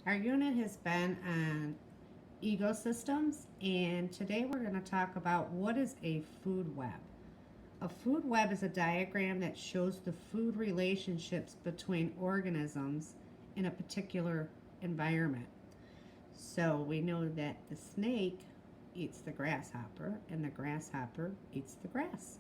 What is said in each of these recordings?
Our unit has been on ecosystems, and today we're going to talk about what is a food web. A food web is a diagram that shows the food relationships between organisms in a particular environment. So we know that the snake eats the grasshopper, and the grasshopper eats the grass.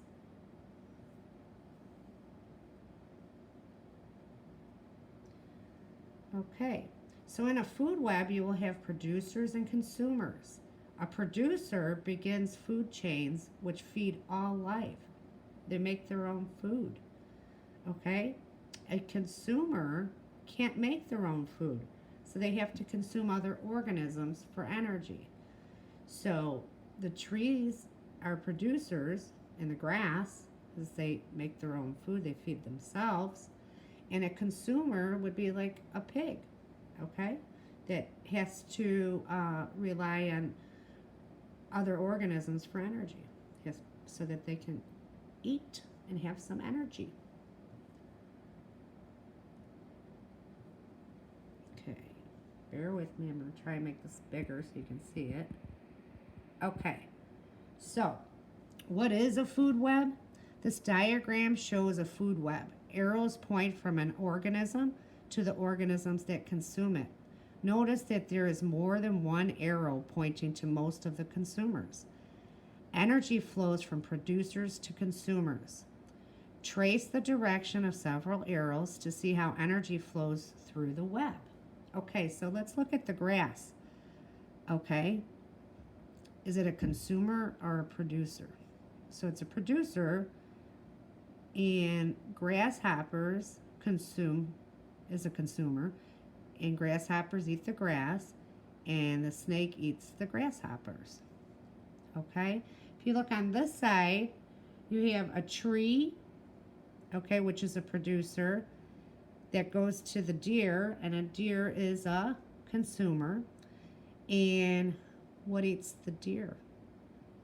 Okay, so in a food web, you will have producers and consumers. A producer begins food chains which feed all life. They make their own food. Okay, a consumer can't make their own food, so they have to consume other organisms for energy. So the trees are producers in the grass because they make their own food, they feed themselves. And a consumer would be like a pig, okay, that has to rely on other organisms for energy, yes, so that they can eat and have some energy. Okay, bear with me. I'm going to try and make this bigger so you can see it. Okay, so what is a food web? This diagram shows a food web. Arrows point from an organism to the organisms that consume it. Notice that there is more than one arrow pointing to most of the consumers. Energy flows from producers to consumers. Trace the direction of several arrows to see how energy flows through the web. Okay, so let's look at the grass. Okay, is it a consumer or a producer? So it's a producer, and grasshoppers consume is a consumer, and grasshoppers eat the grass, and the snake eats the grasshoppers. Okay, if you look on this side, you have a tree, okay, which is a producer that goes to the deer, and a deer is a consumer. And what eats the deer?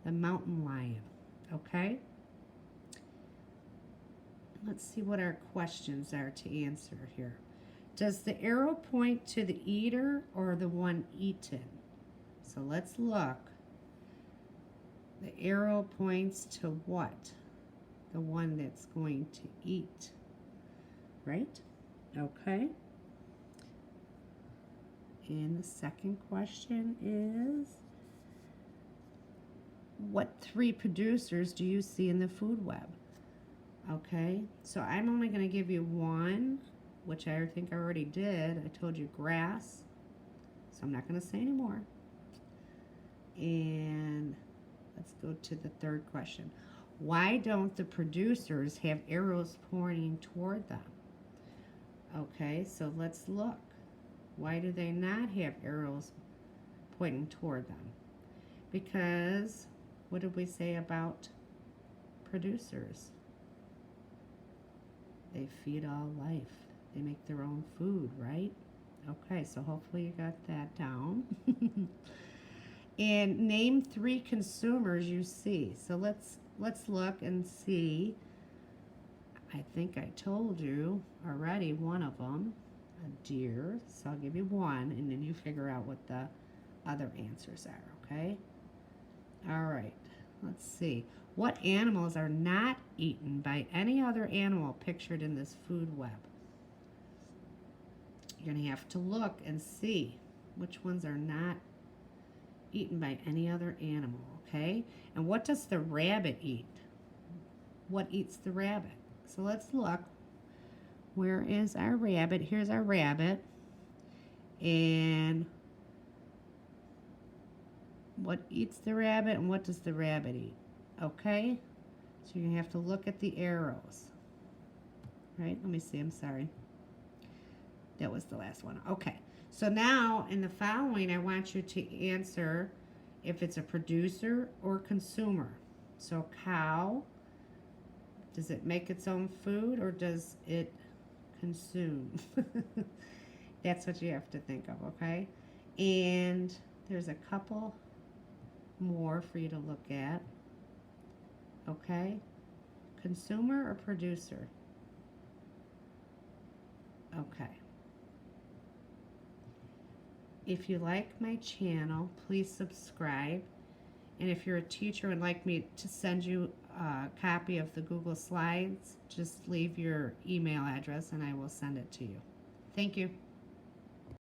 The mountain lion. Okay, let's see what our questions are to answer here. Does the arrow point to the eater or the one eaten? So let's look. The arrow points to what? The one that's going to eat, right? Okay. And the second question is, what three producers do you see in the food web? Okay, so I'm only going to give you one, which I think I already did. I told you grass, so I'm not going to say any more. And let's go to the third question. Why don't the producers have arrows pointing toward them? Okay, so let's look. Why do they not have arrows pointing toward them? Because what did we say about producers? They feed all life. They make their own food, right? Okay, so hopefully you got that down. And name three consumers you see. So let's look and see. I think I told you already one of them, a deer. So I'll give you one, and then you figure out what the other answers are, okay? All right, let's see. What animals are not eaten by any other animal pictured in this food web? You're going to have to look and see which ones are not eaten by any other animal, okay? And what does the rabbit eat? What eats the rabbit? So let's look. Where is our rabbit? Here's our rabbit. And what eats the rabbit and what does the rabbit eat? Okay? So you have to look at the arrows. Right? Let me see. I'm sorry. That was the last one. Okay. So now in the following, I want you to answer if it's a producer or consumer. So cow, does it make its own food or does it consume? That's what you have to think of, okay? And there's a couple more for you to look at. Okay? Consumer or producer? Okay. If you like my channel, please subscribe. And if you're a teacher and would like me to send you a copy of the Google Slides, just leave your email address and I will send it to you. Thank you.